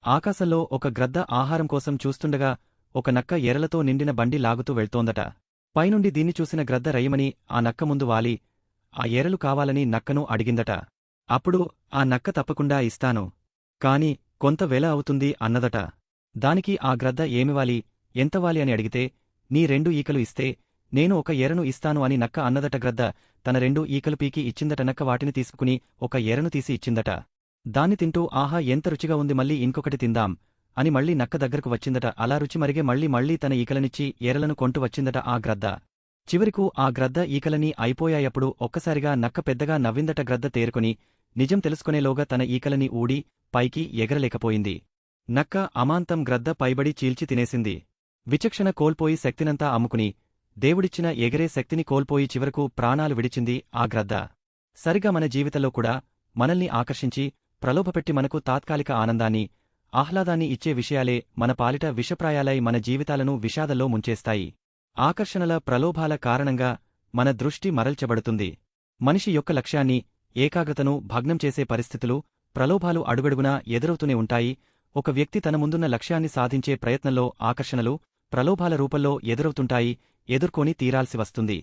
ఆకాశంలో ఒక గ్రద్ద ఆహారం కోసం చూస్తుండగా ఒక నక్క ఎరలతో నిండిన బండి లాగుతూ వెళ్తోందట. పైనుండి దీన్ని చూసిన గ్రద్ద రయ్యమని ఆ నక్క ముందు వాలి ఆ ఎరలు కావాలని నక్కను అడిగిందట. అప్పుడు ఆ నక్క తప్పకుండా ఇస్తాను. కాని కొంత వెల అవుతుంది అన్నదట. దానికి ఆ గ్రద్ద ఏమివాలి, ఎంతవాలి అని అడిగితే, నీ 2 ఈకలు ఇస్తే నేను ఒక ఎరను ఇస్తాను అని నక్క అన్నదట. గ్రద్ద తన 2 ఈకలు పీకి ఇచ్చిందట. నక్క వాటిని తీసుకుని ఒక ఎరను తీసి ఇచ్చిందట. దాన్ని తింటూ ఆహా ఎంత రుచిగా ఉంది, మళ్ళీ ఇంకొకటి తిందాం అని మళ్ళీ నక్క దగ్గరకు వచ్చిందట. అలా రుచి మరిగే మళ్ళీ తన ఈకలనిచ్చి ఎరలను కొంటూ వచ్చిందట ఆ గ్రద్ద. చివరకు ఆ గ్రద్ద ఈకలనీ అయిపోయాయప్పుడు ఒక్కసారిగా నక్క పెద్దగా నవ్విందట. గ్రద్ద తేరుకొని నిజం తెలుసుకునేలోగా తన ఈకలని ఊడి పైకి ఎగరలేకపోయింది. నక్క అమాంతం గ్రద్ద పైబడి చీల్చి తినేసింది. విచక్షణ కోల్పోయి శక్తినంతా అమ్ముకుని దేవుడిచ్చిన ఎగిరే శక్తిని కోల్పోయి చివరకు ప్రాణాలు విడిచింది ఆ గ్రద్ద. సరిగా మన జీవితంలో కూడా మనల్ని ఆకర్షించి ప్రలోభపెట్టి మనకు తాత్కాలిక ఆనందాన్ని, ఆహ్లాదాన్ని ఇచ్చే విషయాలే మన పాలిట విషప్రాయాలై మన జీవితాలను విషాదంలో ముంచేస్తాయి. ఆకర్షణల ప్రలోభాల కారణంగా మన దృష్టి మరల్చబడుతుంది. మనిషి యొక్క లక్ష్యాన్ని, ఏకాగ్రతను భగ్నం చేసే పరిస్థితులు, ప్రలోభాలు అడుగడుగునా ఎదురవుతూనే ఉంటాయి. ఒక వ్యక్తి తన ముందున్న లక్ష్యాన్ని సాధించే ప్రయత్నంలో ఆకర్షణలు, ప్రలోభాల రూపంలో ఎదురవుతుంటాయి, ఎదుర్కొని తీరాల్సి వస్తుంది.